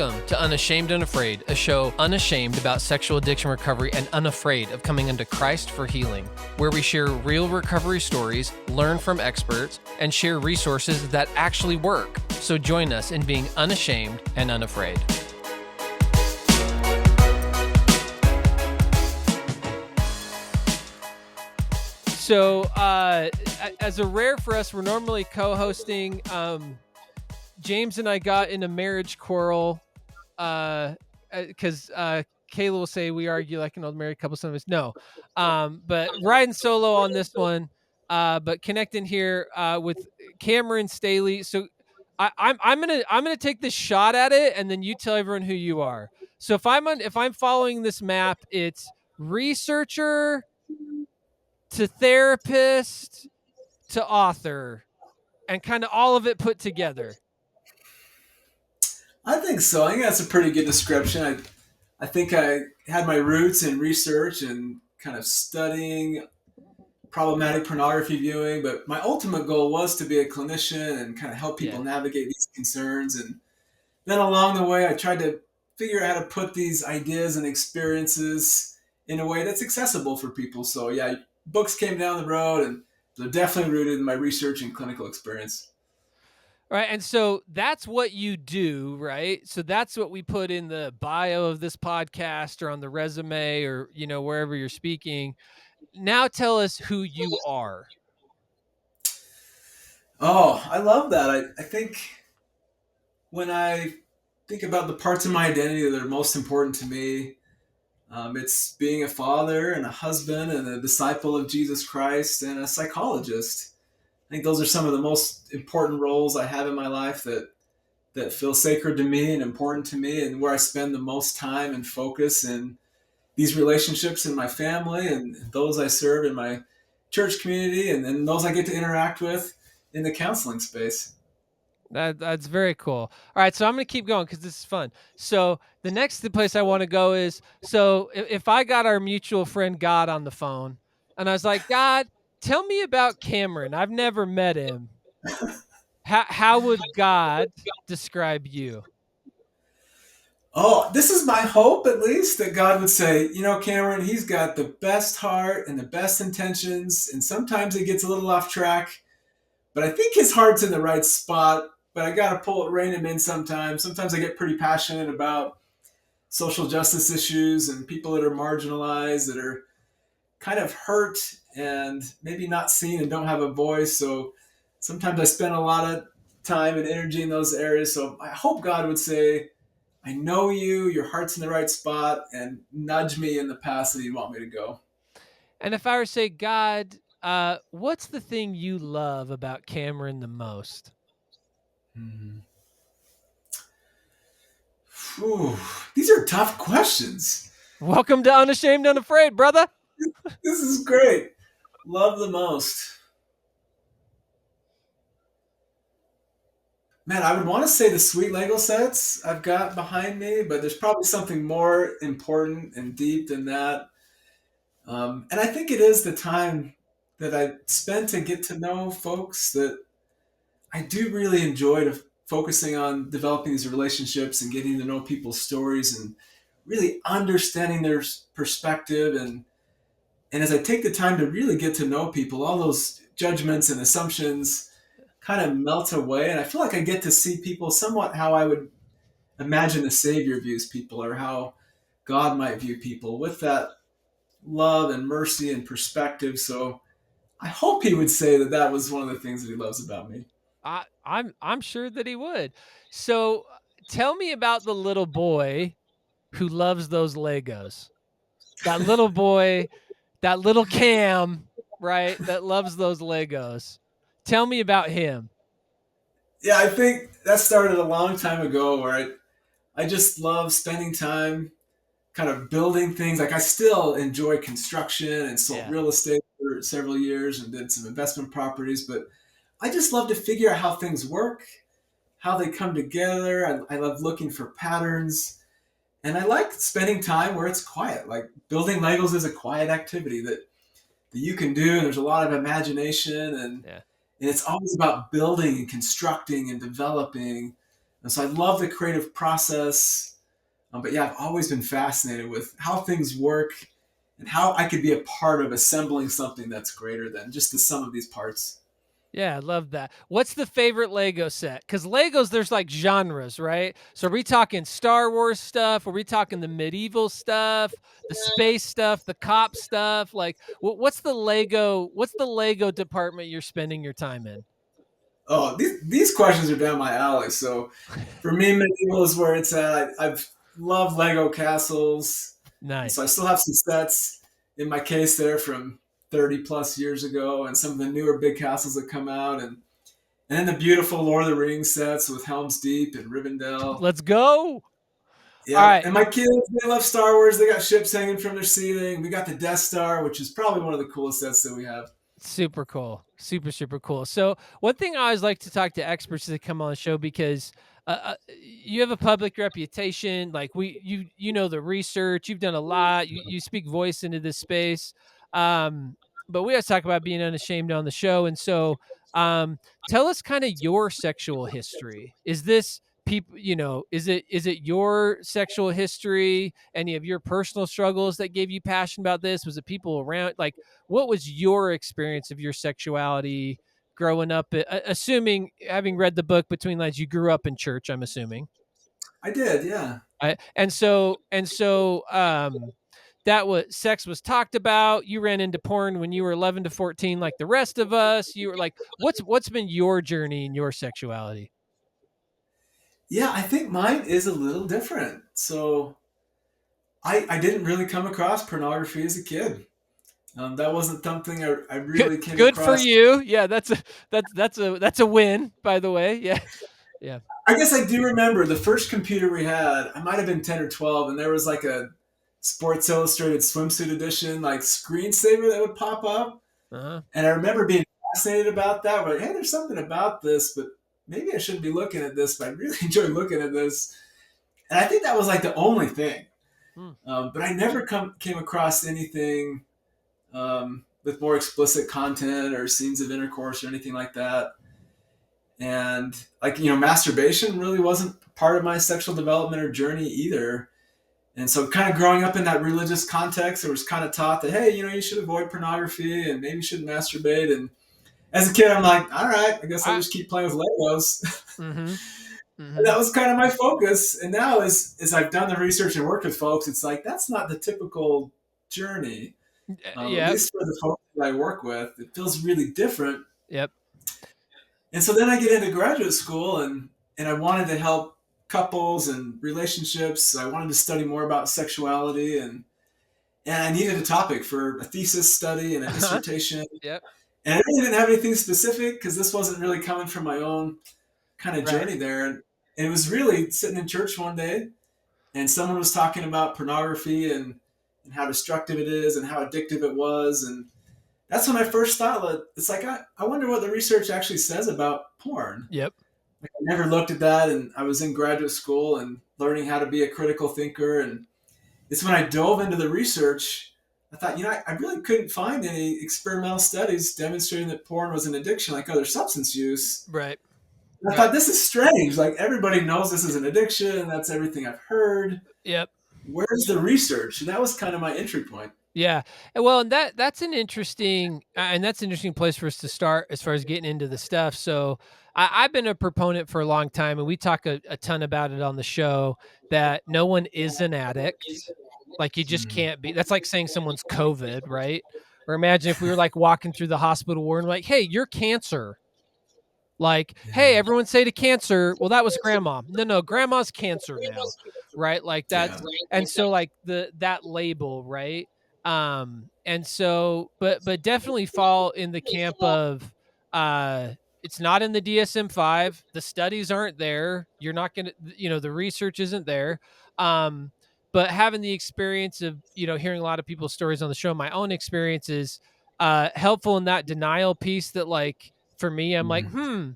Welcome to Unashamed Unafraid, a show unashamed about sexual addiction recovery and unafraid of coming unto Christ for healing, where we share real recovery stories, learn from experts, and share resources that actually work. So join us in being unashamed and unafraid. So, as a rare for us, we're normally co-hosting. James and I got in a marriage quarrel because Kayla will say we argue like an old married couple sometimes. No, but riding solo on this one, but connecting here with Cameron Staley. So I'm gonna take this shot at it, and then you tell everyone who you are. So if I'm following this map, it's researcher to therapist to author, and kind of all of it put together. I think so. I think that's a pretty good description. I think I had my roots in research and kind of studying problematic pornography viewing, but my ultimate goal was to be a clinician and kind of help people navigate these concerns. And then along the way, I tried to figure out how to put these ideas and experiences in a way that's accessible for people. So yeah, books came down the road, and they're definitely rooted in my research and clinical experience. Right. And so that's what you do, right? So that's what we put in the bio of this podcast or on the resume or, wherever you're speaking. Now tell us who you are. Oh, I love that. I think when I think about the parts of my identity that are most important to me, it's being a father and a husband and a disciple of Jesus Christ and a psychologist. I think those are some of the most important roles I have in my life that feel sacred to me and important to me, and where I spend the most time and focus in these relationships in my family and those I serve in my church community, and then those I get to interact with in the counseling space. That's very cool. All right, so I'm going to keep going because this is fun. So the next place I want to go is, so if I got our mutual friend God on the phone and I was like, God, tell me about Cameron. I've never met him. How would God describe you? Oh, this is my hope, at least, that God would say, Cameron, he's got the best heart and the best intentions, and sometimes he gets a little off track, but I think his heart's in the right spot. But I got to rein him in sometimes. Sometimes I get pretty passionate about social justice issues and people that are marginalized, that are kind of hurt and maybe not seen and don't have a voice. So sometimes I spend a lot of time and energy in those areas. So I hope God would say, I know you, your heart's in the right spot, and nudge me in the path that you want me to go. And if I were to say, God, what's the thing you love about Cameron the most? Whew. These are tough questions. Welcome to Unashamed Unafraid, brother. This is great. Love the most. Man, I would want to say the sweet Lego sets I've got behind me, but there's probably something more important and deep than that. And I think it is the time that I spent to get to know folks that I do really enjoy focusing on developing these relationships and getting to know people's stories and really understanding their perspective. And as I take the time to really get to know people, all those judgments and assumptions kind of melt away. And I feel like I get to see people somewhat how I would imagine a savior views people, or how God might view people, with that love and mercy and perspective. So I hope he would say that that was one of the things that he loves about me. I'm sure that he would. So tell me about the little boy who loves those Legos. That little boy, that little Cam, right? That loves those Legos. Tell me about him. Yeah, I think that started a long time ago, where I just love spending time kind of building things. Like, I still enjoy construction and sold real estate for several years and did some investment properties, but I just love to figure out how things work, how they come together. I love looking for patterns, and I like spending time where it's quiet. Like, building Legos is a quiet activity that you can do, and there's a lot of imagination, and it's always about building and constructing and developing. And so I love the creative process. But yeah, I've always been fascinated with how things work and how I could be a part of assembling something that's greater than just the sum of these parts. Yeah, I love that. What's the favorite Lego set? Because Legos, there's like genres, right? So are we talking Star Wars stuff? Are we talking the medieval stuff, the space stuff, the cop stuff? Like, what's the Lego? What's the Lego department you're spending your time in? Oh, these questions are down my alley. So for me, medieval is where it's at. I've loved Lego castles, and so I Nice. still have some sets in my case there from 30 plus years ago, and some of the newer big castles that come out, and then the beautiful Lord of the Rings sets with Helm's Deep and Rivendell. Let's go. All Yeah, right. and my kids, they love Star Wars. They got ships hanging from their ceiling. We got the Death Star, which is probably one of the coolest sets that we have. Super cool. Super, super cool. So, one thing I always like to talk to experts that come on the show because you have a public reputation. Like you know the research. You've done a lot. You speak voice into this space. But we always talk about being unashamed on the show. And so, tell us kind of your sexual history. Is this people? You know, is it your sexual history? Any of your personal struggles that gave you passion about this? Was it people around? Like, what was your experience of your sexuality growing up? Assuming, having read the book Between Lines, you grew up in church. I'm assuming. I did, yeah. And so that was sex was talked about. You ran into porn when you were 11 to 14, like the rest of us. You were like, what's been your journey in your sexuality? Yeah, I think mine is a little different. So I didn't really come across pornography as a kid. That wasn't something I Good, really came good for across. you. Yeah, that's a win. By the way, yeah, yeah. I guess I do remember the first computer we had. I might have been 10 or 12, and there was like a Sports Illustrated swimsuit edition, like screensaver that would pop up. Uh-huh. And I remember being fascinated about that. But hey, there's something about this, but maybe I shouldn't be looking at this. But I really enjoy looking at this. And I think that was like the only thing. Hmm. But I never came across anything with more explicit content or scenes of intercourse or anything like that. And like, masturbation really wasn't part of my sexual development or journey either. And so kind of growing up in that religious context, it was kind of taught that, hey, you should avoid pornography and maybe you shouldn't masturbate. And as a kid, I'm like, all right, I guess I'll I. just keep playing with Legos. Mm-hmm. And Mm-hmm. that was kind of my focus. And now as I've done the research and worked with folks, it's like, that's not the typical journey. At Yep. least for the folks that I work with, it feels really different. Yep. And so then I get into graduate school and I wanted to help couples and relationships. I wanted to study more about sexuality and I needed a topic for a thesis study and a Uh-huh. dissertation. Yep. And I really didn't have anything specific because this wasn't really coming from my own kind of Right. journey there. And it was really sitting in church one day and someone was talking about pornography and how destructive it is and how addictive it was. And that's when I first thought, like, it's like, I wonder what the research actually says about porn. Yep. Like, I never looked at that, and I was in graduate school and learning how to be a critical thinker. And it's when I dove into the research, I thought, I really couldn't find any experimental studies demonstrating that porn was an addiction like other substance use. Right. And I Right. thought, this is strange. Like, everybody knows this is an addiction. That's everything I've heard. Yep. Where's the research? And that was kind of my entry point. Yeah. Well, and that's an interesting place for us to start as far as getting into the stuff. So I've been a proponent for a long time, and we talk a ton about it on the show that no one is an addict. Like you just Mm. can't be. That's like saying someone's COVID, right? Or imagine if we were like walking through the hospital ward and like, hey, you're cancer. Like, hey, Yeah. everyone say to cancer. Well, that was grandma. No, no, grandma's cancer now, right? Like Yeah. that's and so like that label, right? And so, but definitely fall in the camp of it's not in the DSM-5. The studies aren't there. You're not gonna, the research isn't there. Um, but having the experience of hearing a lot of people's stories on the show, my own experience is helpful in that denial piece that like for me, I'm like, Mm.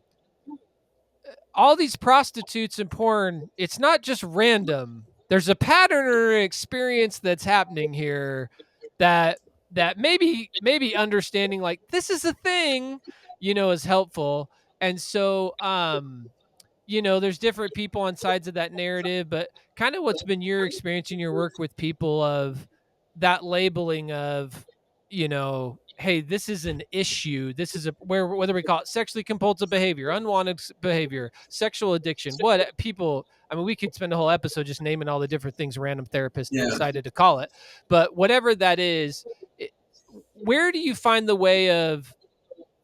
all these prostitutes and porn, it's not just random. There's a pattern or experience that's happening here that maybe understanding like this is a thing, is helpful. And so there's different people on sides of that narrative, but kind of what's been your experience in your work with people of that labeling of, hey, this is an issue. This is whether we call it sexually compulsive behavior, unwanted behavior, sexual addiction, what people, I mean, we could spend a whole episode just naming all the different things random therapists have Yeah, decided to call it. But whatever that is, it, where do you find the way of,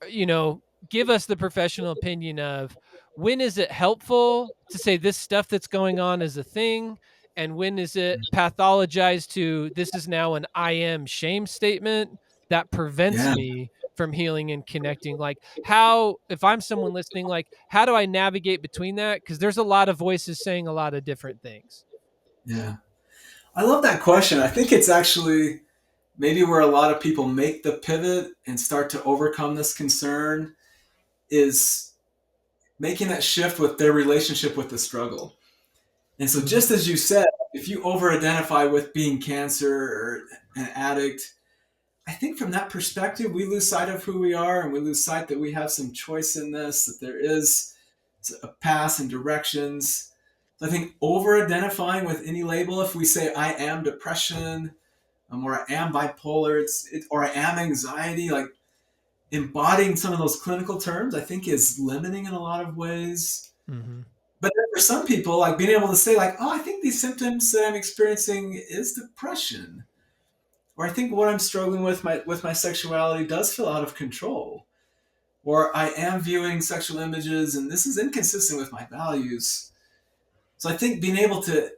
you know, give us the professional opinion of when is it helpful to say this stuff that's going on is a thing, and when is it pathologized to this is now an I am shame statement that prevents yeah, me from healing and connecting. Like, how, if I'm someone listening, like, how do I navigate between that? Because there's a lot of voices saying a lot of different things. yeah. I love that question. I think it's actually maybe where a lot of people make the pivot and start to overcome this concern is making that shift with their relationship with the struggle. And so, Mm-hmm. just as you said, if you over identify with being cancer or an addict, I think from that perspective, we lose sight of who we are and we lose sight that we have some choice in this, that there is a path and directions. So I think over identifying with any label, if we say, I am depression, or I am bipolar, or I am anxiety, like embodying some of those clinical terms, I think is limiting in a lot of ways. Mm-hmm. But then for some people, like being able to say, like, oh, I think these symptoms that I'm experiencing is depression, or I think what I'm struggling with my sexuality does feel out of control, or I am viewing sexual images and this is inconsistent with my values. So I think being able to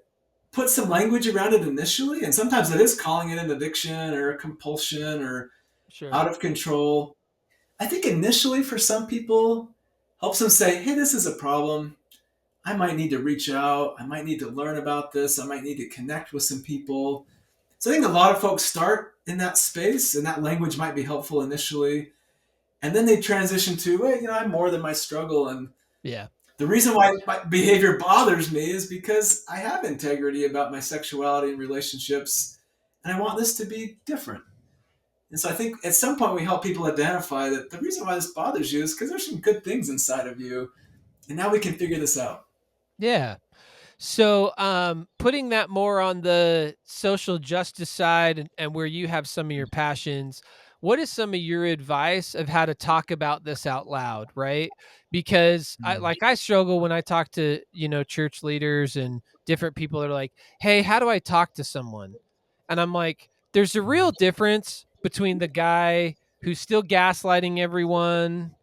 put some language around it initially, and sometimes it is calling it an addiction or a compulsion or Sure. out of control. I think initially for some people helps them say, hey, this is a problem. I might need to reach out. I might need to learn about this. I might need to connect with some people. So I think a lot of folks start in that space, and that language might be helpful initially. And then they transition to, hey, I'm more than my struggle. And Yeah. the reason why my behavior bothers me is because I have integrity about my sexuality and relationships, and I want this to be different. And so I think at some point we help people identify that the reason why this bothers you is because there's some good things inside of you, and now we can figure this out. Yeah. So, putting that more on the social justice side, and where you have some of your passions, what is some of your advice of how to talk about this out loud, right? Because I struggle when I talk to, church leaders and different people that are like, "Hey, how do I talk to someone?" And I'm like, there's a real difference between the guy who's still gaslighting everyone,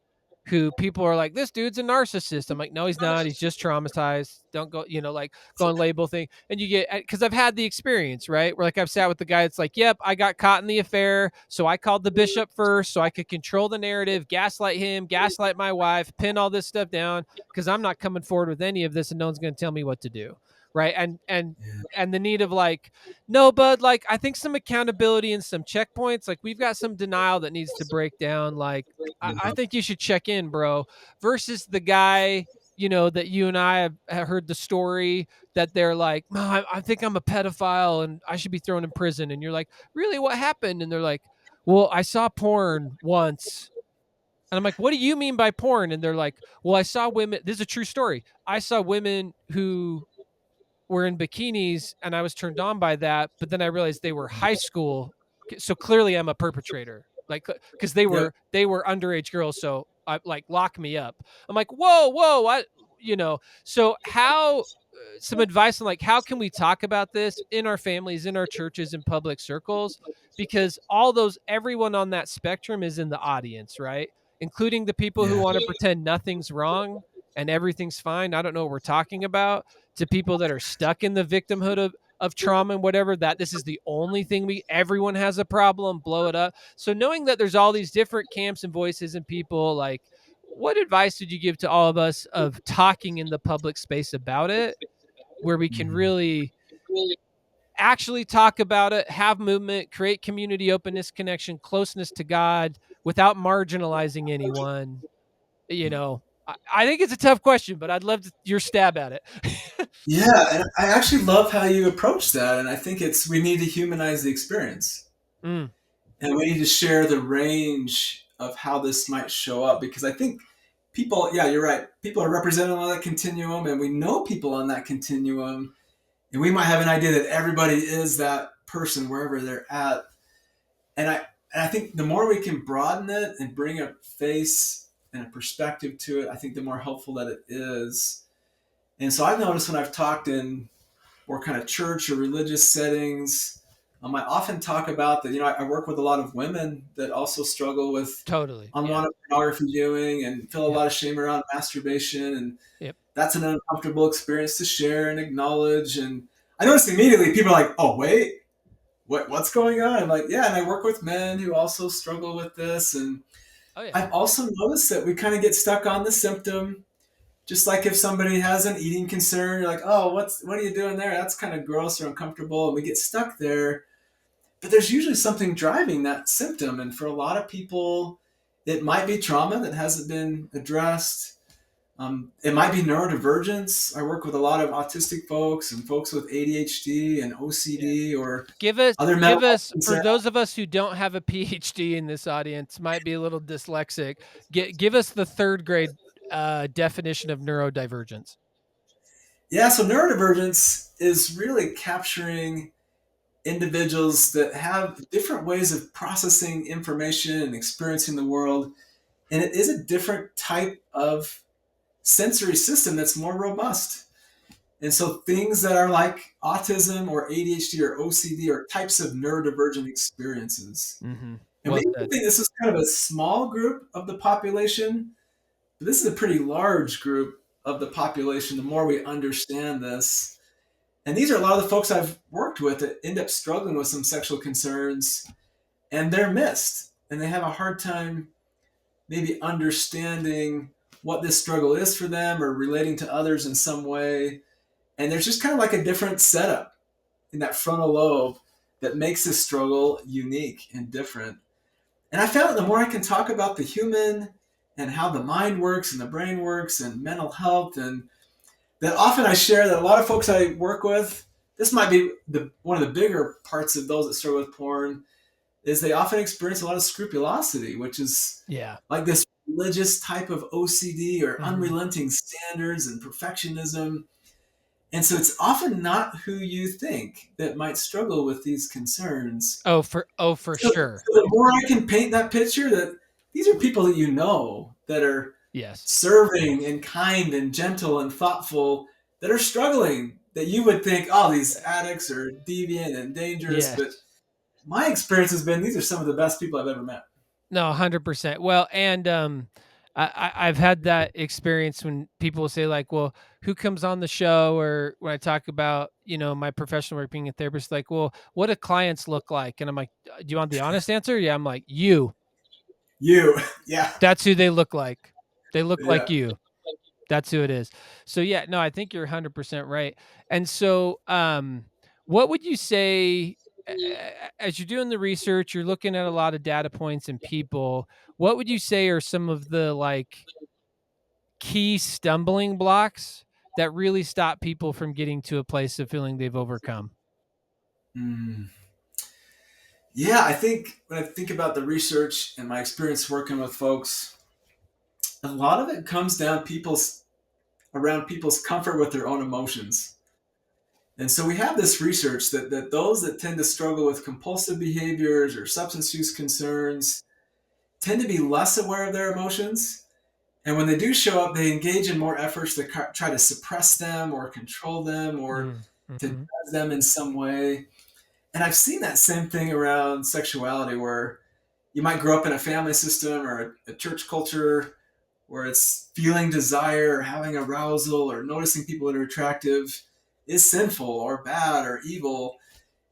who people are like, this dude's a narcissist. I'm like, no, he's not. He's just traumatized. Don't go, like go and label thing. And you get, because I've had the experience, right? Where like I've sat with the guy that's like, yep, I got caught in the affair. So I called the bishop first so I could control the narrative, gaslight him, gaslight my wife, pin all this stuff down because I'm not coming forward with any of this and no one's going to tell me what to do. Right. And the need of like, no, bud, like I think some accountability and some checkpoints, like we've got some denial that needs to break down. Like, I think you should check in, bro, versus the guy, that you and I have heard the story that they're like, I think I'm a pedophile and I should be thrown in prison. And you're like, really, what happened? And they're like, well, I saw porn once. And I'm like, what do you mean by porn? And they're like, well, I saw women. This is a true story. I saw women who were in bikinis and I was turned on by that, but then I realized they were high school. So clearly I'm a perpetrator. Like, cuz Yep. they were underage girls, so I like lock me up. I'm like, "Whoa, what, so how some advice on like how can we talk about this in our families, in our churches, in public circles, because everyone on that spectrum is in the audience, right? Including the people who Yeah. want to pretend nothing's wrong and everything's fine. I don't know what we're talking about, to people that are stuck in the victimhood of trauma and whatever, that this is the only thing everyone has a problem, blow it up. So knowing that there's all these different camps and voices and people, like, what advice would you give to all of us of talking in the public space about it, where we can Mhm. really actually talk about it, have movement, create community, openness, connection, closeness to God without marginalizing anyone? I think it's a tough question, but I'd love your stab at it. Yeah, and I actually love how you approach that, and I think we need to humanize the experience, and we need to share the range of how this might show up because I think people, yeah, you're right. People are represented on that continuum, and we know people on that continuum, and we might have an idea that everybody is that person wherever they're at. And I think the more we can broaden it and bring a face and a perspective to it, I think the more helpful that it is. And so I've noticed when I've talked in more kind of church or religious settings, I often talk about that. I work with a lot of women that also struggle with Totally. Yeah. unwanted pornography viewing and feel a Yep. lot of shame around masturbation, and Yep. that's an uncomfortable experience to share and acknowledge. And I noticed immediately people are like, "Oh, wait, what's going on?" I'm like, "Yeah," and I work with men who also struggle with this, and Oh yeah. I've also noticed that we kind of get stuck on the symptom. Just like if somebody has an eating concern, you're like, "Oh, what are you doing there? That's kind of gross or uncomfortable," and we get stuck there. But there's usually something driving that symptom, and for a lot of people, it might be trauma that hasn't been addressed. It might be neurodivergence. I work with a lot of autistic folks and folks with ADHD and Yeah. OCD or Give us other mental give health us for concerns. those of us who don't have a PhD in this audience, might be a little dyslexic. Give us the third grade definition of neurodivergence. Yeah, so neurodivergence is really capturing individuals that have different ways of processing information and experiencing the world. And it is a different type of sensory system that's more robust. And so things that are like autism or ADHD or OCD are types of neurodivergent experiences. Mm-hmm. And Well we said. think this is kind of a small group of the population, but this is a pretty large group of the population the more we understand this. And these are a lot of the folks I've worked with that end up struggling with some sexual concerns, and they're missed. And they have a hard time maybe understanding what this struggle is for them or relating to others in some way. And there's just kind of like a different setup in that frontal lobe that makes this struggle unique and different. And I found that the more I can talk about the human and how the mind works and the brain works and mental health, and that often I share that a lot of folks I work with, this might be one of the bigger parts of those that struggle with porn, is they often experience a lot of scrupulosity, which is Yeah. like this religious type of OCD or Mm-hmm. unrelenting standards and perfectionism. And so it's often not who you think that might struggle with these concerns. Oh for So sure. the more I can paint that picture that these are people that you know that are Yes. serving and kind and gentle and thoughtful, that are struggling, that you would think, oh, these addicts are deviant and dangerous. But Yes. my experience has been these are some of the best people I've ever met. No, 100%. Well, and I've had that experience when people say like, "Well, who comes on the show?" Or when I talk about my professional work being a therapist, like, "Well, what do clients look like?" And I'm like, "Do you want the honest answer?" Yeah, I'm like, "You. You, yeah, That's who they look like. They look like yeah. you. That's who it is." So yeah, no, I think you're 100% right. And so, what would you say as you're doing the research, you're looking at a lot of data points and people, what would you say are some of the like key stumbling blocks that really stop people from getting to a place of feeling they've overcome? Mm. Yeah, I think when I think about the research and my experience working with folks, a lot of it comes down people's around people's comfort with their own emotions. And so we have this research that those that tend to struggle with compulsive behaviors or substance use concerns tend to be less aware of their emotions. And when they do show up, they engage in more efforts to try to suppress them or control them or Mm, to mhm, judge them in some way. And I've seen that same thing around sexuality, where you might grow up in a family system or a church culture where it's feeling desire or having arousal or noticing people that are attractive is sinful or bad or evil.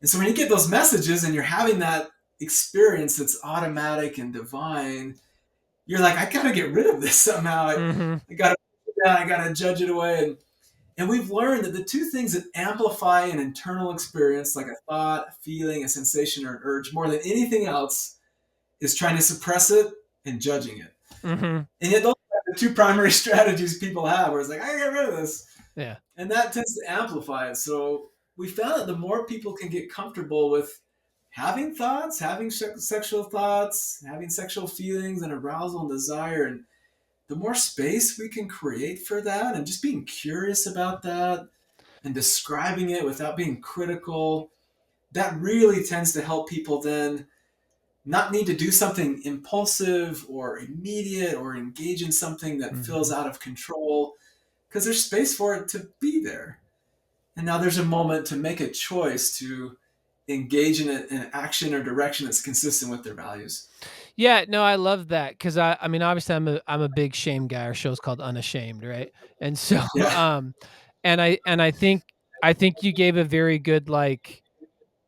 And so when you get those messages and you're having that experience that's automatic and divine, you're like, I gotta get rid of this somehow. mhm. I gotta put it down, I gotta judge it away. And we've learned that the two things that amplify an internal experience, like a thought, a feeling, a sensation, or an urge, more than anything else, is trying to suppress it and judging it. Mhm. And yet those are the two primary strategies people have, where it's like, I gotta get rid of this. Yeah. And that tends to amplify it. So we found that the more people can get comfortable with having thoughts, having sexual thoughts, having sexual feelings and arousal and desire, and the more space we can create for that, and just being curious about that and describing it without being critical, that really tends to help people then not need to do something impulsive or immediate or engage in something that feels Mhm. out of control, because there's space for it to be there. And now there's a moment to make a choice to engage in an action or direction that's consistent with their values. Yeah, no, I love that because I mean, obviously, I'm a big shame guy. Our show's called Unashamed, right? And so, Yeah. and I think you gave a very good like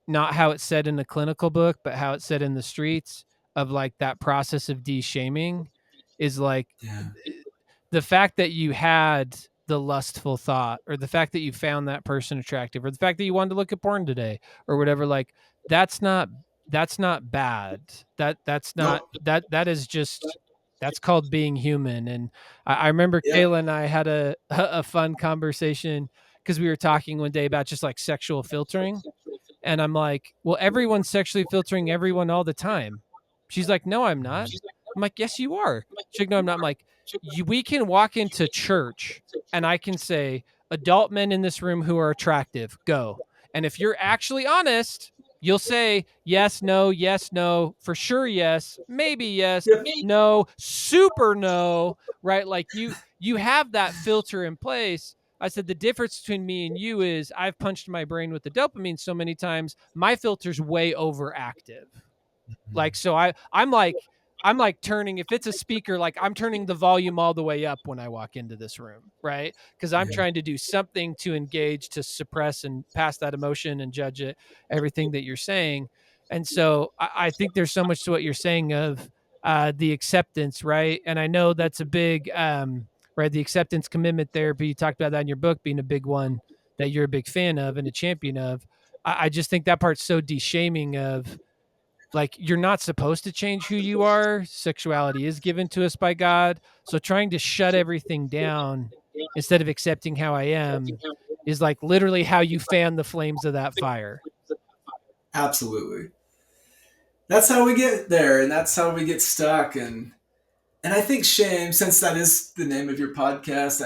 not how it's said in a clinical book, but how it's said in the streets of like that process of de-shaming is like Yeah. the fact that you had the lustful thought or the fact that you found that person attractive or the fact that you wanted to look at porn today or whatever, like that's not that's not bad. That's not Nope. that is just that's called being human. And I remember Yep. Kayla and I had a fun conversation because we were talking one day about just like sexual filtering, and I'm like, well, everyone's sexually filtering everyone all the time. She's like, no, I'm not. I'm like, yes, you are. She's like, no, I'm not. I'm like, we can walk into church and I can say, adult men in this room who are attractive, go. And if you're actually honest, you'll say yes, no, for sure, yes, maybe yes, Yep. no, super no, right? Like you have that filter in place. I said the difference between me and you is I've punched my brain with the dopamine so many times, my filter's way overactive. Like so I'm like turning, if it's a speaker, like I'm turning the volume all the way up when I walk into this room, right? Because I'm Yeah. trying to do something to engage, to suppress and pass that emotion and judge it, everything that you're saying. And so I think there's so much to what you're saying of the acceptance, right? And I know that's a big right, the acceptance commitment therapy. You talked about that in your book being a big one that you're a big fan of and a champion of. I just think that part's so de-shaming of like you're not supposed to change who you are. Sexuality is given to us by God. So trying to shut everything down instead of accepting how I am is like literally how you fan the flames of that fire. Absolutely. That's how we get there, and that's how we get stuck. And I think shame, since that is the name of your podcast,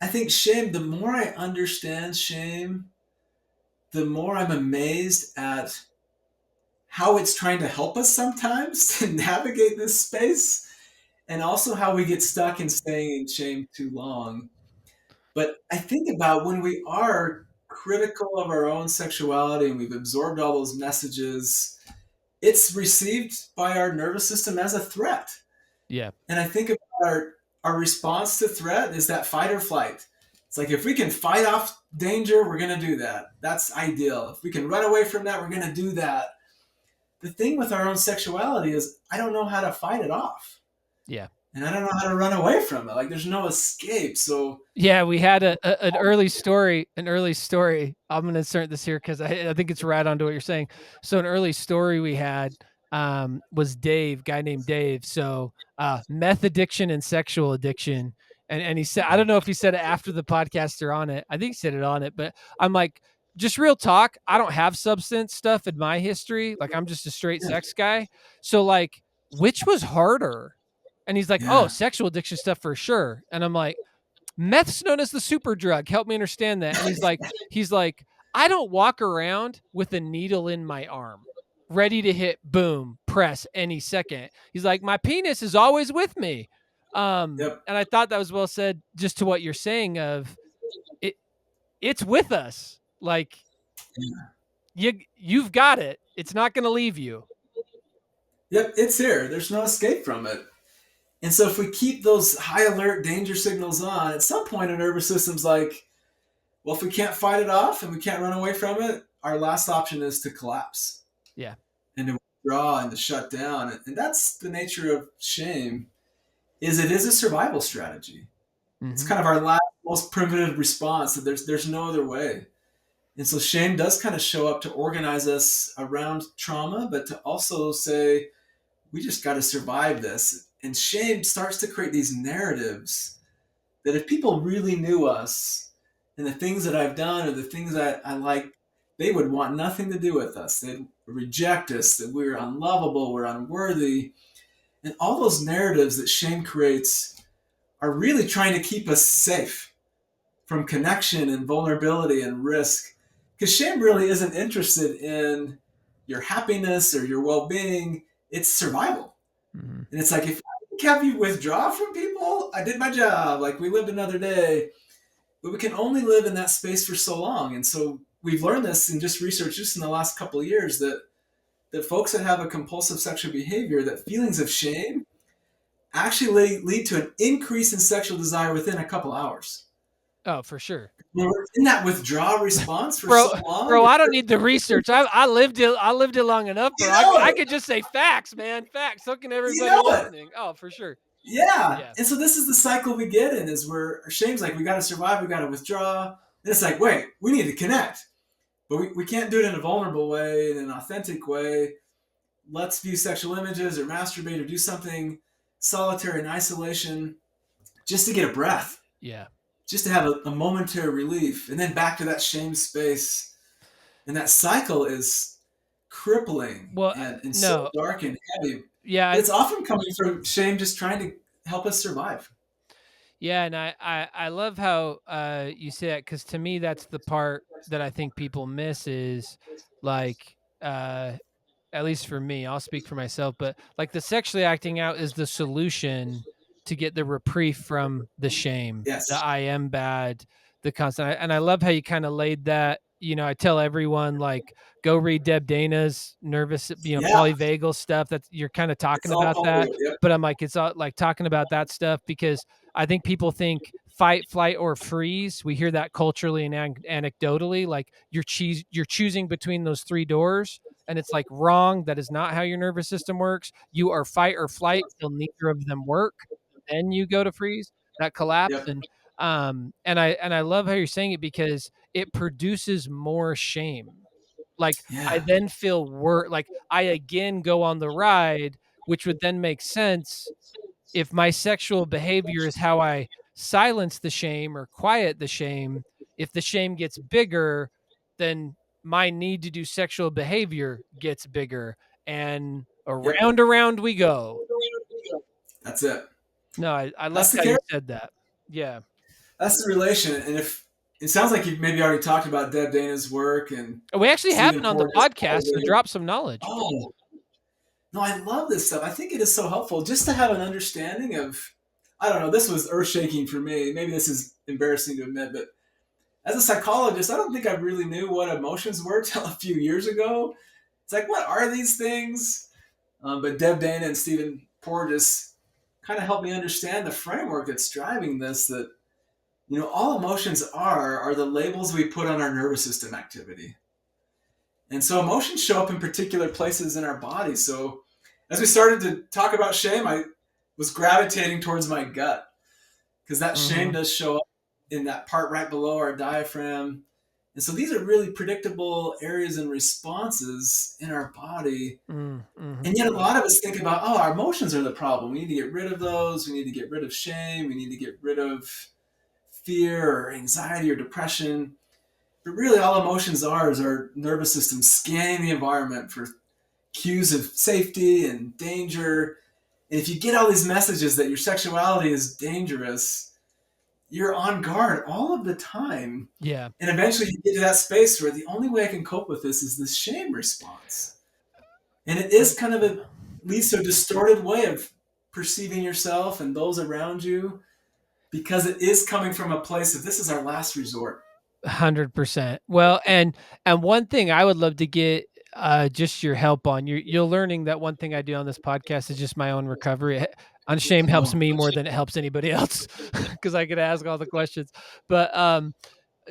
I think shame, the more I understand shame, the more I'm amazed at how it's trying to help us sometimes to navigate this space, and also how we get stuck in staying in shame too long. But I think about when we are critical of our own sexuality and we've absorbed all those messages, it's received by our nervous system as a threat. Yeah. And I think about our response to threat is that fight or flight. It's like if we can fight off danger, we're going to do that. That's ideal. If we can run away from that, we're going to do that. The thing with our own sexuality is I don't know how to fight it off. Yeah. And I don't know how to run away from it. Like there's no escape. So Yeah, we had an early story. An early story. I'm going to insert this here because I think it's right onto what you're saying. So an early story we had was Dave, guy named Dave. So meth addiction and sexual addiction. And he said, I don't know if he said it after the podcast or on it. I think he said it on it, but I'm like, just real talk. I don't have substance stuff in my history. Like I'm just a straight yeah, sex guy. So like, which was harder? And he's like, oh, yeah, sexual addiction stuff for sure. And I'm like, meth's known as the super drug. Help me understand that. And he's like, I don't walk around with a needle in my arm, ready to hit boom, press any second. He's like, my penis is always with me. yep, And I thought that was well said just to what you're saying of it, it's with us. Like you've got it. It's not gonna leave you. yep. It's here. There's no escape from it. And so if we keep those high alert danger signals on, at some point our nervous system's like, well, if we can't fight it off and we can't run away from it, our last option is to collapse Yeah. and to withdraw and to shut down. And that's the nature of shame, is it is a survival strategy. It's Mm-hmm. kind of our last most primitive response that there's no other way. And so shame does kind of show up to organize us around trauma, but to also say, we just got to survive this. And shame starts to create these narratives that if people really knew us and the things that I've done or the things that I like, they would want nothing to do with us. They'd reject us, that we're unlovable, we're unworthy. And all those narratives that shame creates are really trying to keep us safe from connection and vulnerability and risk. Because shame really isn't interested in your happiness or your well being, it's survival. Mm-hmm. And it's like, if I can have you withdraw from people, I did my job. Like, we lived another day. But we can only live in that space for so long. And so we've learned this in just research just in the last couple of years that folks that have a compulsive sexual behavior, that feelings of shame actually lead to an increase in sexual desire within a couple hours. Oh, for sure. When we're in that withdrawal response for Bro, so long, bro, I don't need the research. I lived it long enough, you bro. know I it. could just say facts, man. Facts. So can You everybody know it. listening. Oh, for sure. Yeah. Yeah. And so this is the cycle we get in, is where shame's like, we got to survive, we got to withdraw. And it's like, wait, we need to connect. But we can't do it in a vulnerable way, in an authentic way. Let's view sexual images or masturbate or do something solitary in isolation just to get a breath, Yeah. just to have a momentary relief, and then back to that shame space. And that cycle is crippling Well, and so no. dark and heavy. Yeah. But it's often coming from shame just trying to help us survive. Yeah, and I love how you say that, because to me that's the part that I think people miss is like at least for me, I'll speak for myself, but like the sexually acting out is the solution to get the reprieve from the shame, the Yes. I am bad, the constant. And I love how you kind of laid that. I tell everyone like go read Deb Dana's nervous, Yeah. polyvagal stuff. That's you're kind of It's talking all about that, poly. Yep. but I'm like it's all like talking about that stuff because I think people think fight, flight, or freeze. We hear that culturally and anecdotally, like you're choosing between those three doors, and it's like wrong. That is not how your nervous system works. You are fight or flight till neither of them work. Then you go to freeze, that collapse. Yep. And I love how you're saying it because it produces more shame. Like I Yeah. then feel like I again go on the ride, which would then make sense if my sexual behavior is how I silence the shame or quiet the shame. If the shame gets bigger, then my need to do sexual behavior gets bigger, and Yep. around we go. That's it. No, I That's loved the how you character. said that. Yeah. That's the relation. And if it sounds like you've maybe already talked about Deb Dana's work and We actually have Stephen it on the Porges. podcast, so drop some knowledge. Oh, no, I love this stuff. I think it is so helpful just to have an understanding of, I don't know, this was earth shaking for me. Maybe this is embarrassing to admit, but as a psychologist, I don't think I really knew what emotions were till a few years ago. It's like, what are these things? But Deb Dana and Stephen Porges kind of helped me understand the framework that's driving this. That all emotions are the labels we put on our nervous system activity. And so emotions show up in particular places in our body. So as we started to talk about shame, I was gravitating towards my gut because that shame Mm-hmm. does show up in that part right below our diaphragm. And so these are really predictable areas and responses in our body. Mm-hmm. And yet a lot of us think about, oh, our emotions are the problem. We need to get rid of those. We need to get rid of shame. We need to get rid of fear or anxiety or depression. But really, all emotions are is our nervous system scanning the environment for cues of safety and danger. And if you get all these messages that your sexuality is dangerous, you're on guard all of the time. Yeah. And eventually you get to that space where the only way I can cope with this is this shame response. And it is kind of leads to a distorted way of perceiving yourself and those around you because it is coming from a place of this is our last resort. 100%. Well, and one thing I would love to get just your help on. You're learning that one thing I do on this podcast is just my own recovery. Unashamed helps Oh, me more than it helps anybody else because I could ask all the questions. But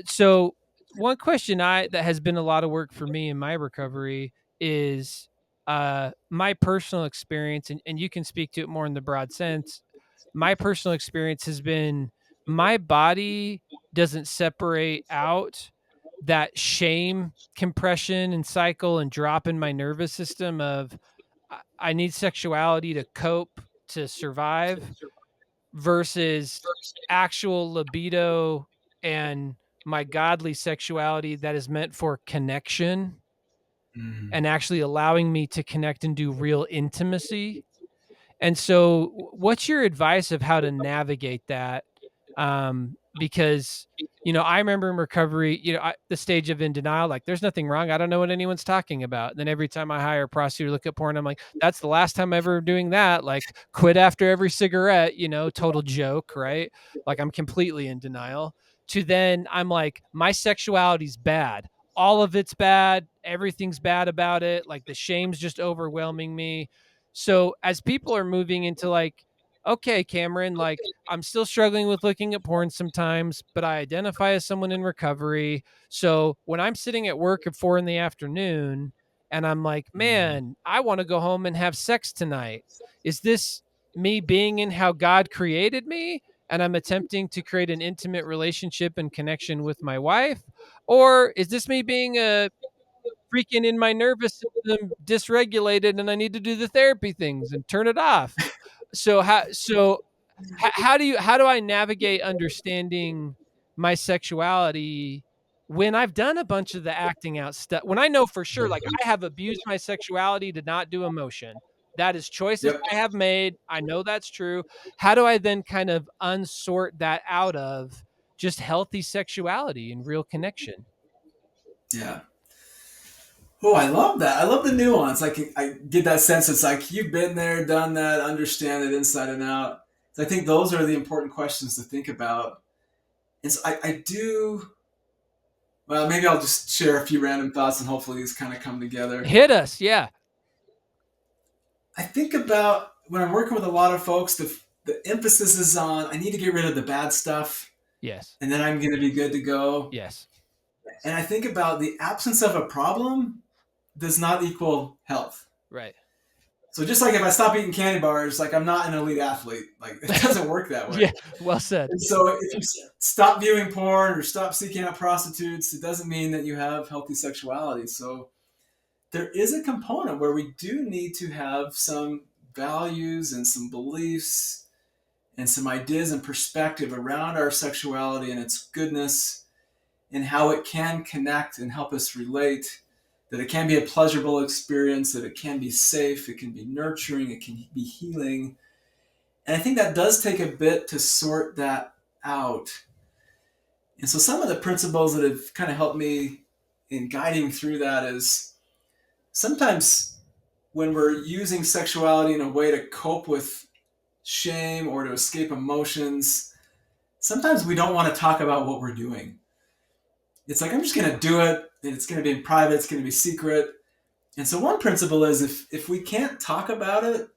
so one question that has been a lot of work for me in my recovery is my personal experience, and you can speak to it more in the broad sense. My personal experience has been my body doesn't separate out that shame compression and cycle and drop in my nervous system of I need sexuality to cope, to survive, versus actual libido and my godly sexuality that is meant for connection mm, and actually allowing me to connect and do real intimacy. And so, what's your advice of how to navigate that? Because I remember in recovery, the stage of in denial, like there's nothing wrong. I don't know what anyone's talking about. And then every time I hire a prostitute to look at porn, I'm like, that's the last time ever doing that. Like, quit after every cigarette. Total joke, right? Like I'm completely in denial. To then I'm like, my sexuality's bad. All of it's bad. Everything's bad about it. Like the shame's just overwhelming me. So as people are moving into like, okay, Cameron, like I'm still struggling with looking at porn sometimes, but I identify as someone in recovery. So when I'm sitting at work at 4 in the afternoon and I'm like, man, I want to go home and have sex tonight. Is this me being in how God created me? And I'm attempting to create an intimate relationship and connection with my wife? Or is this me being a freaking in my nervous system dysregulated and I need to do the therapy things and turn it off? How do I navigate understanding my sexuality when I've done a bunch of the acting out stuff? When I know for sure, like I have abused my sexuality to not do emotion. That is choices Yep. I have made. I know that's true. How do I then kind of unsort that out of just healthy sexuality and real connection? Yeah. Oh, I love that. I love the nuance. I get that sense. It's like you've been there, done that, understand it inside and out. So I think those are the important questions to think about. And so I do. Well, maybe I'll just share a few random thoughts, and hopefully these kind of come together. Hit us, yeah. I think about when I'm working with a lot of folks, the emphasis is on I need to get rid of the bad stuff, Yes. and then I'm going to be good to go. Yes. And I think about the absence of a problem does not equal health. Right. So just like if I stop eating candy bars, like I'm not an elite athlete. Like it doesn't work that way. Yeah. Well said. And so if you stop viewing porn or stop seeking out prostitutes, it doesn't mean that you have healthy sexuality. So there is a component where we do need to have some values and some beliefs and some ideas and perspective around our sexuality and its goodness and how it can connect and help us relate, that it can be a pleasurable experience, that it can be safe, it can be nurturing, it can be healing. And I think that does take a bit to sort that out. And so some of the principles that have kind of helped me in guiding through that is sometimes when we're using sexuality in a way to cope with shame or to escape emotions, sometimes we don't want to talk about what we're doing. It's like, I'm just going to do it, and it's going to be in private, it's going to be secret. And so one principle is if we can't talk about it,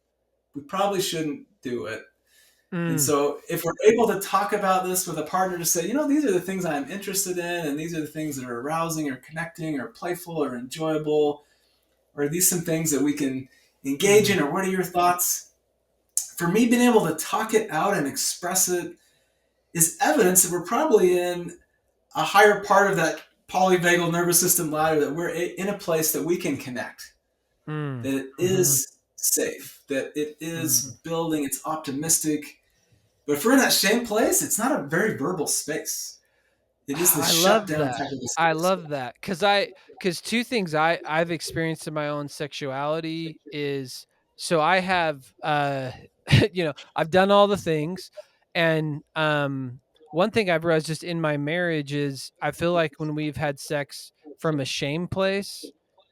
we probably shouldn't do it. And Mm. so if we're able to talk about this with a partner to say, these are the things I'm interested in, and these are the things that are arousing or connecting or playful or enjoyable, or are these some things that we can engage in, or what are your thoughts? For me, being able to talk it out and express it is evidence that we're probably in a higher part of that polyvagal nervous system ladder, that we're in a place that we can connect, Mm. that it Mhm. is safe, that it is Mm. building, it's optimistic. But if we're in that shame place, it's not a very verbal space. It is the I shut love down that. type of a I space. love that because two things I've experienced in my own sexuality is so I have I've done all the things, and one thing I've realized just in my marriage is I feel like when we've had sex from a shame place,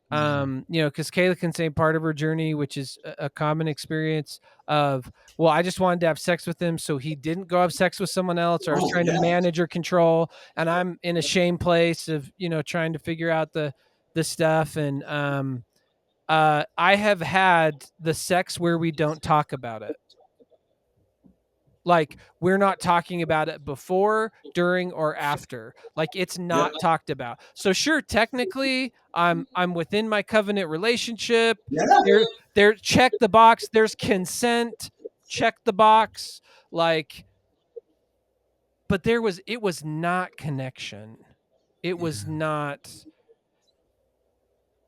because Kayla can say part of her journey, which is a common experience of, well, I just wanted to have sex with him so he didn't go have sex with someone else, or I was Oh trying to yeah, manage or control, and I'm in a shame place of trying to figure out the stuff, and I have had the sex where we don't talk about it. Like we're not talking about it before, during, or after. Like it's yep, not talked about. So sure, technically I'm within my covenant relationship. yeah, There check the box. There's consent. Check the box. Like, but it was not connection. It was yeah, not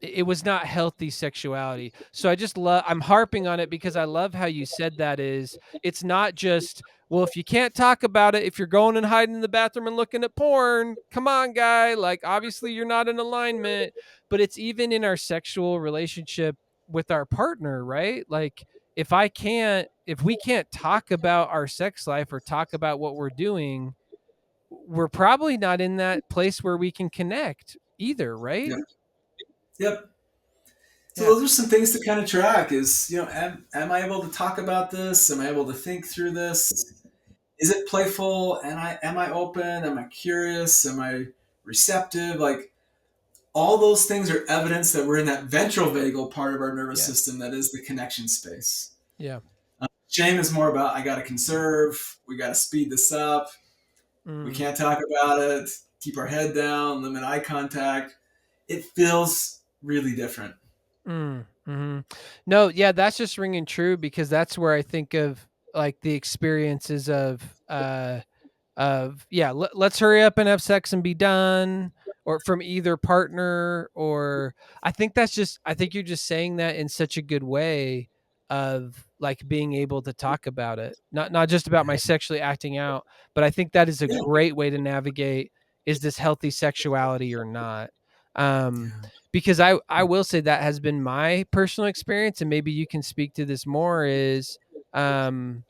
it was not healthy sexuality. So I just love I'm harping on it because I love how you said that is it's not just, well, if you can't talk about it, if you're going and hiding in the bathroom and looking at porn, come on, guy, like obviously you're not in alignment, but it's even in our sexual relationship with our partner, right? Like if we can't talk about our sex life or talk about what we're doing, we're probably not in that place where we can connect either, right? Yep. Yep. So Yeah. those are some things to kind of track is, am I able to talk about this? Am I able to think through this? Is it playful? And am I open? Am I curious? Am I receptive? Like all those things are evidence that we're in that ventral vagal part of our nervous Yeah. system that is the connection space. Yeah. Shame is more about I got to conserve, we got to speed this up, we Mm. can't talk about it, keep our head down, limit eye contact. It feels really different. Mm. Hmm. No, yeah, that's just ringing true because that's where I think of like the experiences of yeah, let's hurry up and have sex and be done, or from either partner. Or I think you're just saying that in such a good way of like being able to talk about it, not just about my sexually acting out, but I think that is a Yeah. great way to navigate, is this healthy sexuality or not. um Yeah. because I will say that has been my personal experience, and maybe you can speak to this more, is um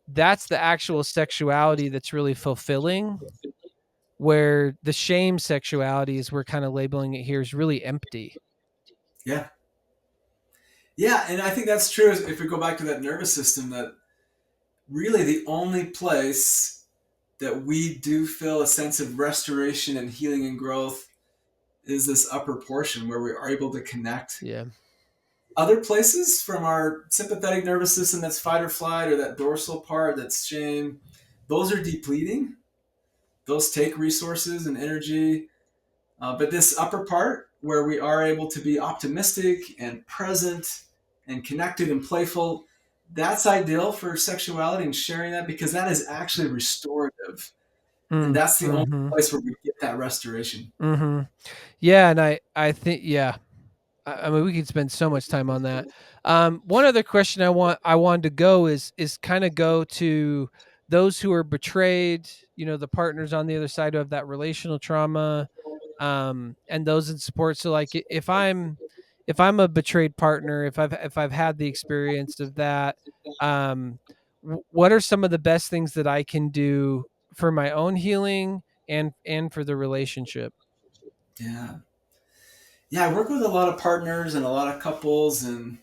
that's the actual sexuality that's really fulfilling, where the shame sexuality, as we're kind of labeling it here, is really empty. Yeah. Yeah. And I think that's true if we go back to that nervous system, that really the only place that we do feel a sense of restoration and healing and growth is this upper portion where we are able to connect. Yeah. Other places from our sympathetic nervous system, that's fight or flight, or that dorsal part, that's shame, those are depleting. Those take resources and energy. But this upper part, where we are able to be optimistic and present and connected and playful, that's ideal for sexuality and sharing that, because that is actually restorative. And Mm, that's the only mm-hmm. place where we get that restoration. Mm-hmm. Yeah, and I think, yeah, I mean, we could spend so much time on that. One other question I wanted to go is kind of go to those who are betrayed, the partners on the other side who have that relational trauma, and those in support. So, like, if I'm a betrayed partner, if I've had the experience of that, um, what are some of the best things that I can do for my own healing and for the relationship? Yeah. Yeah, I work with a lot of partners and a lot of couples, and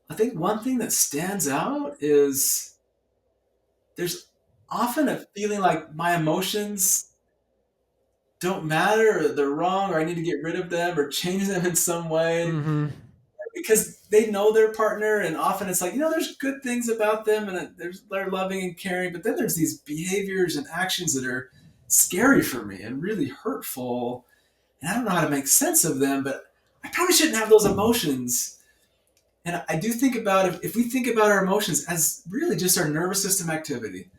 I think one thing that stands out is there's often a feeling like my emotions don't matter, or they're wrong, or I need to get rid of them or change them in some way, Mm-hmm. because they know their partner. And often it's like, there's good things about them, and they're loving and caring, but then there's these behaviors and actions that are scary for me and really hurtful, and I don't know how to make sense of them, but I probably shouldn't have those emotions. And I do think about, if we think about our emotions as really just our nervous system activity,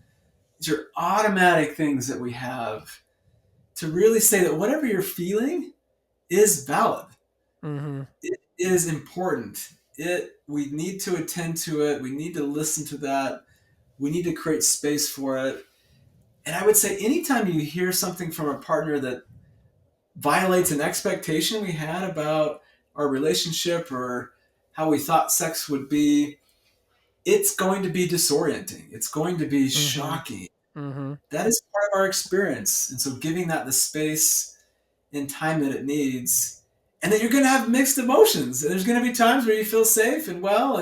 these are automatic things that we have, to really say that whatever you're feeling is valid. Mm-hmm. It is important. We need to attend to it. We need to listen to that. We need to create space for it. And I would say anytime you hear something from a partner that violates an expectation we had about our relationship or how we thought sex would be, it's going to be disorienting. It's going to be Mm-hmm. shocking. Mm-hmm. That is part of our experience. And so giving that the space and time that it needs, and that you're going to have mixed emotions. And there's going to be times where you feel safe and well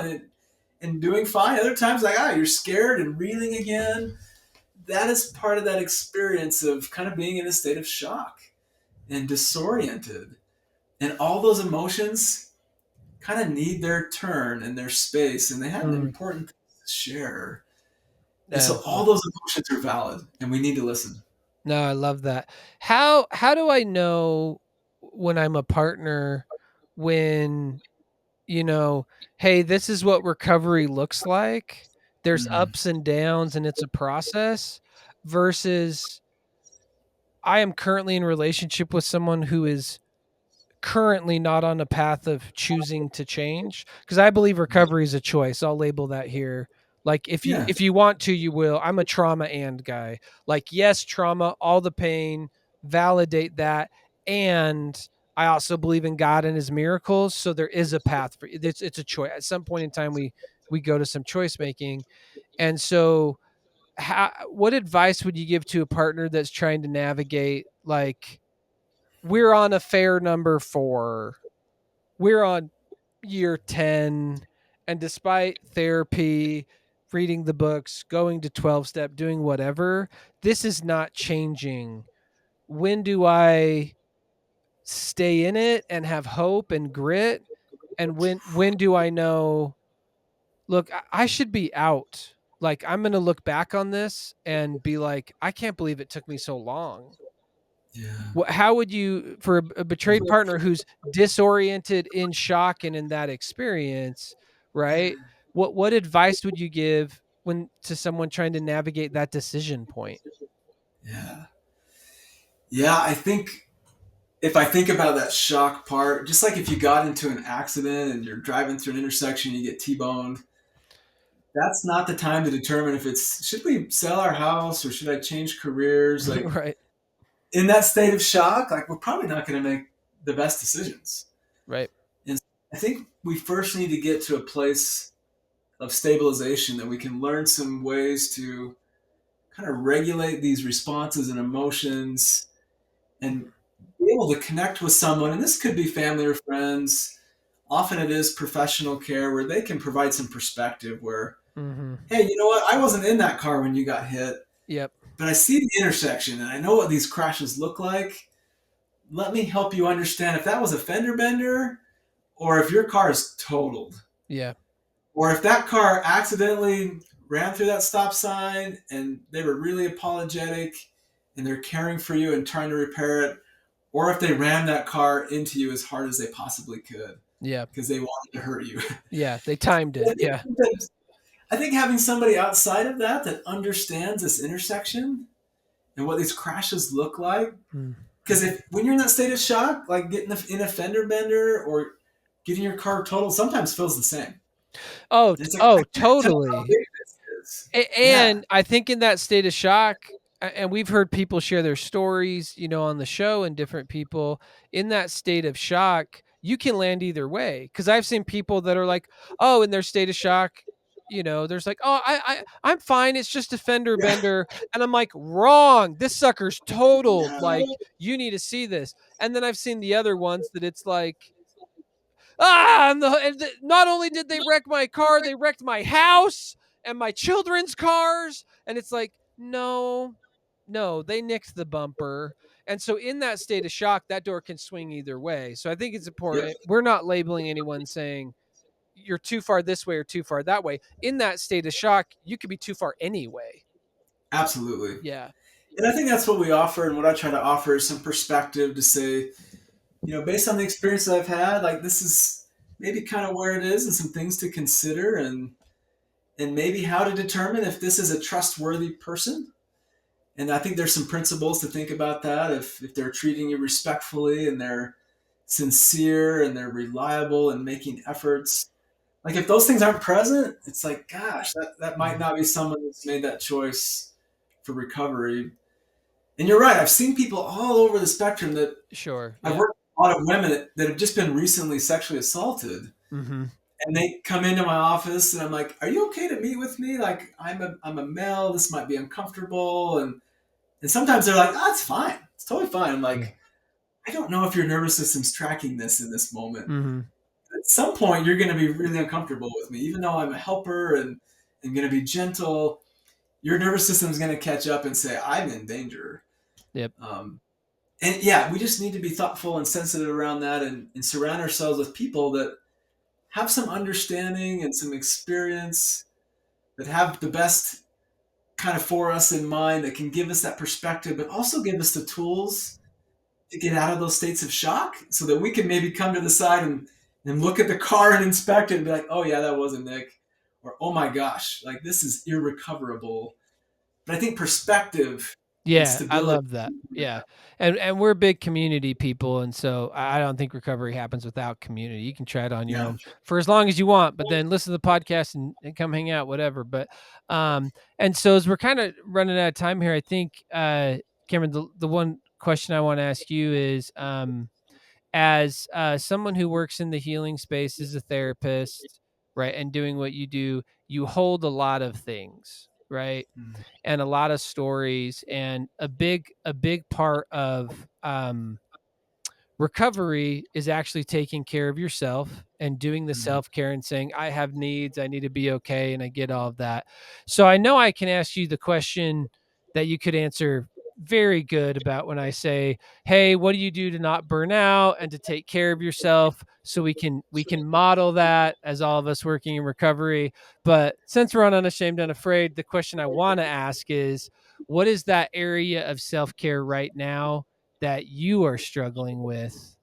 and doing fine. Other times, like, you're scared and reeling again. That is part of that experience of kind of being in a state of shock and disoriented. And all those emotions kind of need their turn and their space, and they have Mm. important things to share. And Yeah. so all those emotions are valid, and we need to listen. No, I love that. How do I know when I'm a partner, when, you know, hey, this is what recovery looks like. There's Mm. ups and downs and it's a process, versus I am currently in a relationship with someone who is currently not on a path of choosing to change, because I believe recovery is a choice. I'll label that here. Like, Yeah. if you want to, you will. I'm a trauma and guy. Like, yes, trauma, all the pain, validate that, and I also believe in God and his miracles, so there is a path for it's a choice. At some point in time we go to some choice making. And so what advice would you give to a partner that's trying to navigate, like, we're on affair number 4, we're on year 10, and despite therapy, reading the books, going to 12 step, doing whatever, this is not changing. When do I stay in it and have hope and grit? And when do I know, look, I should be out. Like, I'm going to look back on this and be like, I can't believe it took me so long. Yeah. How would you, for a betrayed partner who's disoriented, in shock, and in that experience, right? What advice would you give when to someone trying to navigate that decision point? Yeah. Yeah. I think if I think about that shock part, just like if you got into an accident and you're driving through an intersection, you get T-boned. That's not the time to determine if it's should we sell our house or should I change careers. Like Right. in that state of shock, like we're probably not going to make the best decisions. Right. And I think we first need to get to a place of stabilization that we can learn some ways to kind of regulate these responses and emotions and be able to connect with someone. And this could be family or friends. Often it is professional care where they can provide some perspective where, Mm-hmm. hey, you know what? I wasn't in that car when you got hit, Yep. but I see the intersection and I know what these crashes look like. Let me help you understand if that was a fender bender or if your car is totaled. Yeah. Or if that car accidentally ran through that stop sign and they were really apologetic and they're caring for you and trying to repair it, or if they rammed that car into you as hard as they possibly could Yeah. because they wanted to hurt you. Yeah. They timed it. Yeah. I think having somebody outside of that that understands this intersection and what these crashes look like, Mm. because if when you're in that state of shock, like getting in a fender bender or getting your car totaled, sometimes feels the same. Oh, It's like I oh, can't tell how totally. big this is. Yeah, And I think in that state of shock, and we've heard people share their stories, on the show, and different people in that state of shock, you can land either way. Cause I've seen people that are like, oh, in their state of shock, there's like, oh, I'm fine. It's just a fender yeah, bender. And I'm like, wrong. This sucker's totaled. Like, no, you need to see this. And then I've seen the other ones that it's like, not only did they wreck my car, they wrecked my house and my children's cars. And it's like, no, no, they nicked the bumper. And so in that state of shock, that door can swing either way. So I think it's yep, important. We're not labeling anyone saying you're too far this way or too far that way. In that state of shock, you could be too far anyway. absolutely. Yeah. And I think that's what we offer, and what I try to offer is some perspective to say, based on the experience that I've had, like this is maybe kind of where it is, and some things to consider, and maybe how to determine if this is a trustworthy person. And I think there's some principles to think about that. If they're treating you respectfully and they're sincere and they're reliable and making efforts, like if those things aren't present, it's like, gosh, that might not be someone that's made that choice for recovery. And you're right. I've seen people all over the spectrum that Sure. I've Yeah. worked with a lot of women that have just been recently sexually assaulted. Mm-hmm. And they come into my office and I'm like, are you okay to meet with me? Like I'm a male. This might be uncomfortable. And sometimes they're like, oh, it's fine. It's totally fine. I'm Yeah. like, I don't know if your nervous system's tracking this in this moment. Mm-hmm. At some point, you're going to be really uncomfortable with me. Even though I'm a helper and going to be gentle, your nervous system's going to catch up and say, I'm in danger. Yep. And yeah, we just need to be thoughtful and sensitive around that and surround ourselves with people that have some understanding and some experience, that have the best kind of for us in mind, that can give us that perspective, but also give us the tools to get out of those states of shock so that we can maybe come to the side and look at the car and inspect it and be like, oh yeah, that wasn't Nick. Or, oh my gosh, like this is irrecoverable. But I think perspective and Yeah, I stability. love that. Yeah. And we're big community people, and so I don't think recovery happens without community. You can try it on your Yeah. own for as long as you want, but then listen to the podcast and come hang out, whatever. But and so as we're kind of running out of time here, I think Cameron, the one question I want to ask you is as someone who works in the healing space as a therapist, right, and doing what you do, you hold a lot of things, right, Mm. and a lot of stories, and a big part of recovery is actually taking care of yourself and doing the Mm. self-care and saying, I have needs, I need to be okay, and I get all of that. So I know I can ask you the question that you could answer very good about when I say, hey, what do you do to not burn out and to take care of yourself, so we can model that as all of us working in recovery. But since we're on Unashamed Unafraid, the question I want to ask is, what is that area of self-care right now that you are struggling with,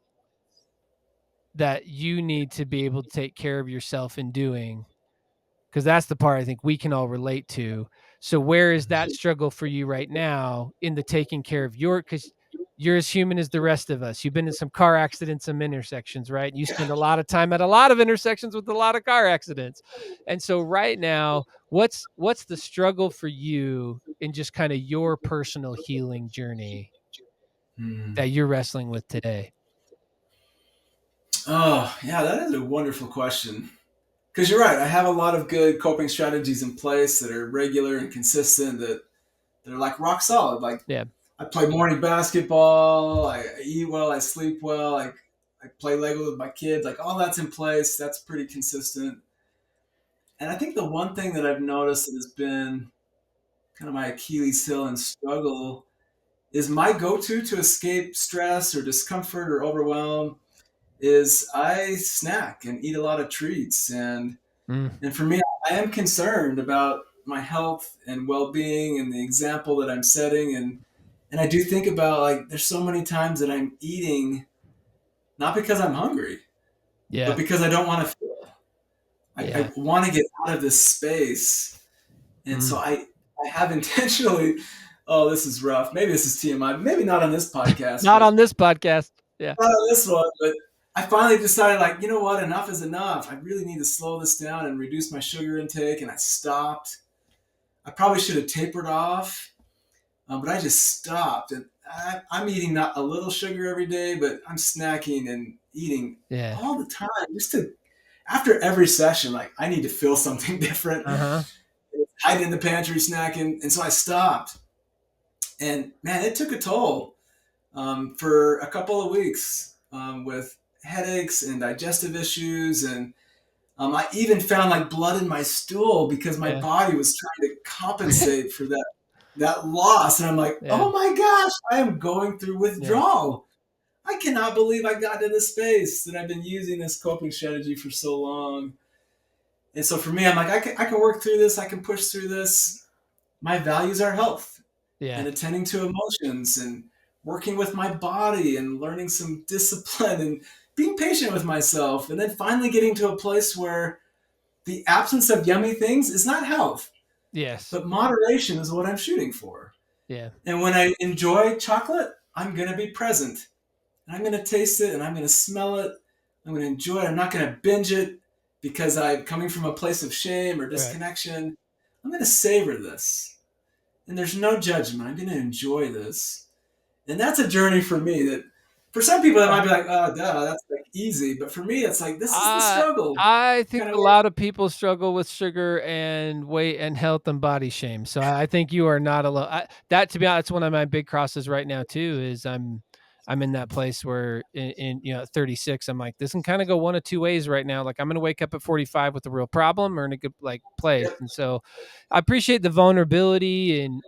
that you need to be able to take care of yourself in doing? Because that's the part I think we can all relate to. So where is that struggle for you right now in the taking care of your, because you're as human as the rest of us. You've been in some car accidents, some intersections, right? You Yeah. spend a lot of time at a lot of intersections with a lot of car accidents. And so right now, what's the struggle for you in just kind of your personal healing journey Mm. that you're wrestling with today? Oh, yeah, that is a wonderful question. Because you're right, I have a lot of good coping strategies in place that are regular and consistent, that they're like rock solid. Like, Yeah. I play morning basketball, I eat well, I sleep well, I play Lego with my kids, like all that's in place. That's pretty consistent. And I think the one thing that I've noticed that has been kind of my Achilles heel and struggle is my go-to to escape stress or discomfort or overwhelm is I snack and eat a lot of treats. Mm, And for me, I am concerned about my health and well-being and the example that I'm setting. And I do think about, like, there's so many times that I'm eating not because I'm hungry, but yeah. because I don't want to feel. I Yeah. want to get out of this space. And so Mm. I have intentionally, oh, this is rough. Maybe this is TMI. Maybe not on this podcast, Not but on this podcast. Yeah. not on this one. But I finally decided, like, you know what? Enough is enough. I really need to slow this down and reduce my sugar intake. And I stopped. I probably should have tapered off, but I just stopped. And I'm eating not a little sugar every day, but I'm snacking and eating Yeah. all the time, just to, after every session, like, I need to feel something different. Uh-huh. Hiding in the pantry snacking. And so I stopped. And man, it took a toll for a couple of weeks, with headaches and digestive issues. And I even found, like, blood in my stool because my Yeah. body was trying to compensate for that loss. And I'm like, Yeah. oh my gosh, I am going through Yeah. withdrawal. I cannot believe I got to this space that I've been using this coping strategy for so long. And so for me, I'm like, I can work through this. I can push through this. My values are health Yeah. and attending to emotions and working with my body and learning some discipline and being patient with myself. And then finally getting to a place where the absence of yummy things is not health, Yes. but moderation is what I'm shooting for. Yeah. And when I enjoy chocolate, I'm going to be present, and I'm going to taste it, and I'm going to smell it. I'm going to enjoy it. I'm not going to binge it because I'm coming from a place of shame or Right. disconnection. I'm going to savor this. And there's no judgment. I'm going to enjoy this. And that's a journey for me that, for some people, that might be like, oh, duh, that's like easy. But for me, it's like, this is the I struggle. I think Kind of a like, lot of people struggle with sugar and weight and health and body shame. So I think you are not alone. That, to be honest, one of my big crosses right now too. Is I'm in that place where in 36, I'm like, this can kind of go one of two ways right now. Like, I'm going to wake up at 45 with a real problem or in a good like place. yep, And so I appreciate the vulnerability and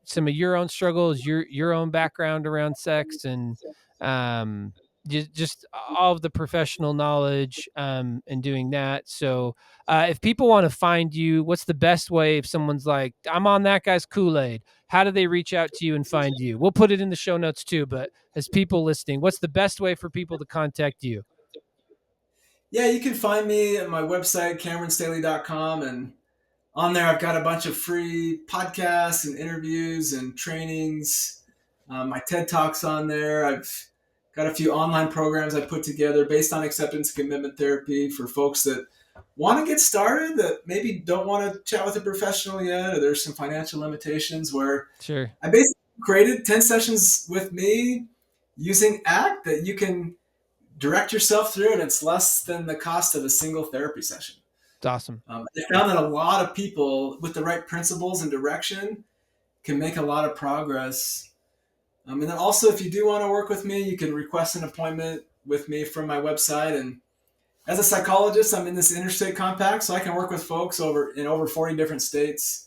some of your own struggles, your own background around sex, and um just all of the professional knowledge, and doing that. So if people want to find you, what's the best way? If someone's like, I'm on that guy's Kool-Aid, how do they reach out to you and find you? We'll put it in the show notes too, but as people listening, what's the best way for people to contact you? yeah, you can find me at my website, CameronStaley.com. And on there, I've got a bunch of free podcasts and interviews and trainings. My TED Talks on there. I've got a few online programs I put together based on acceptance commitment therapy for folks that want to get started, that maybe don't want to chat with a professional yet, or there's some financial limitations, where Sure. I basically created 10 sessions with me using ACT that you can direct yourself through, and it's less than the cost of a single therapy session. It's awesome. I found that a lot of people with the right principles and direction can make a lot of progress. And then also, if you do want to work with me, you can request an appointment with me from my website. And as a psychologist, I'm in this interstate compact, so I can work with folks in over 40 different states,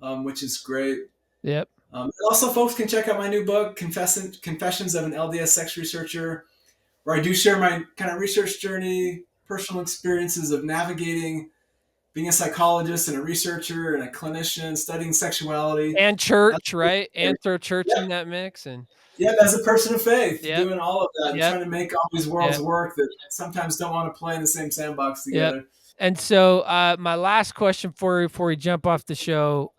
which is great. Yep. Also, folks can check out my new book, Confessions of an LDS Sex Researcher, where I do share my kind of research journey, personal experiences of navigating being a psychologist and a researcher and a clinician studying sexuality. And church, right? And throw church in that mix. And as a person of faith, doing all of that and Yep. trying to make all these worlds work that sometimes don't want to play in the same sandbox together. Yep. And so my last question for you before we jump off the show,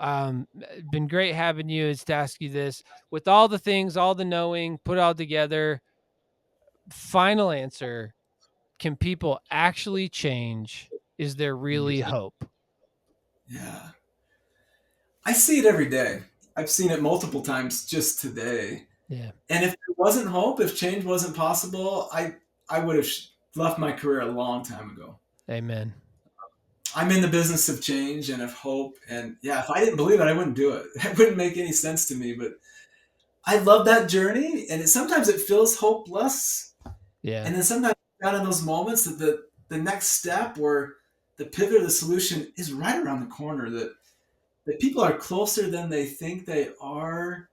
been great having you, is to ask you this. With all the things, all the knowing, put it all together, final answer, can people actually change? Is there really hope? Yeah. I see it every day. I've seen it multiple times just today. Yeah. And if there wasn't hope, if change wasn't possible, I would have left my career a long time ago. Amen. I'm in the business of change and of hope. And if I didn't believe it, I wouldn't do it. It wouldn't make any sense to me. But I love that journey. And sometimes it feels hopeless. Yeah. And then sometimes out in those moments that the next step or the pivot or the solution is right around the corner, that people are closer than they think they are.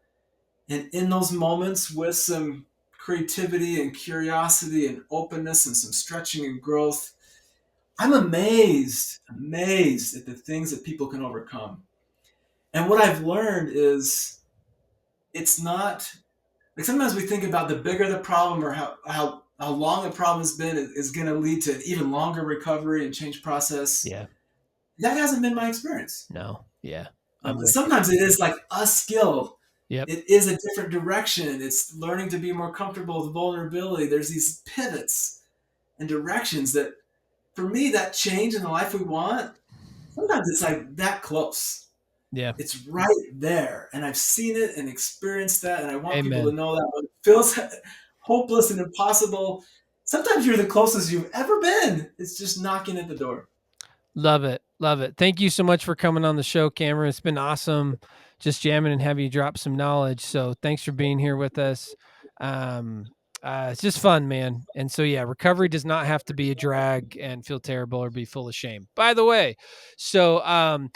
And in those moments, with some creativity and curiosity and openness and some stretching and growth, I'm amazed at the things that people can overcome. And what I've learned is it's not like sometimes we think about the bigger the problem or how long the problem has been is going to lead to an even longer recovery and change process. Yeah. That hasn't been my experience. No. Yeah. Sometimes it is like a skill. Yep. It is a different direction. It's learning to be more comfortable with vulnerability. There's these pivots and directions that, for me, that change in the life we want, sometimes it's like that close. Yeah. It's right there. And I've seen it and experienced that. And I want Amen. people to know that when it feels hopeless and impossible, sometimes you're the closest you've ever been. It's just knocking at the door. Love it. Love it. Thank you so much for coming on the show, Cameron. It's been awesome just jamming and having you drop some knowledge. So thanks for being here with us. It's just fun, man. And so, recovery does not have to be a drag and feel terrible or be full of shame. By the way, so a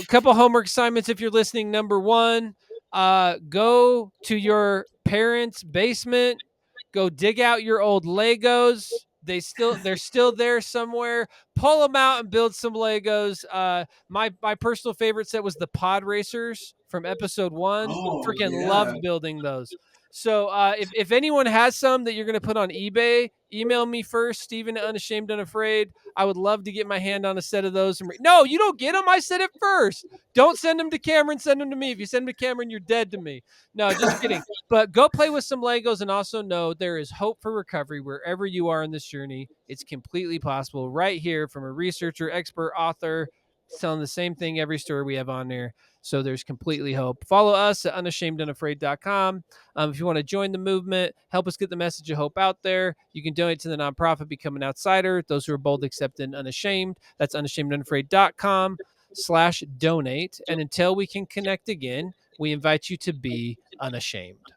couple homework assignments if you're listening. Number one, go to your parents' basement, go dig out your old Legos. They're still there somewhere. Pull them out and build some Legos. My personal favorite set was the Pod Racers from episode 1. Loved building those. So if anyone has some that you're going to put on eBay, email me first, Steven at Unashamed Unafraid. I would love to get my hand on a set of those. No, you don't get them. I said it first. Don't send them to Cameron. Send them to me. If you send them to Cameron, you're dead to me. No, just kidding. But go play with some Legos, and also know there is hope for recovery wherever you are in this journey. It's completely possible right here from a researcher, expert, author, telling the same thing every story we have on there. So there's completely hope. Follow us at unashamedunafraid.com. If you want to join the movement, help us get the message of hope out there, you can donate to the nonprofit Become an Outsider. Those who are bold, accepted, and unashamed. That's unashamedunafraid.com/donate. And until we can connect again, we invite you to be unashamed.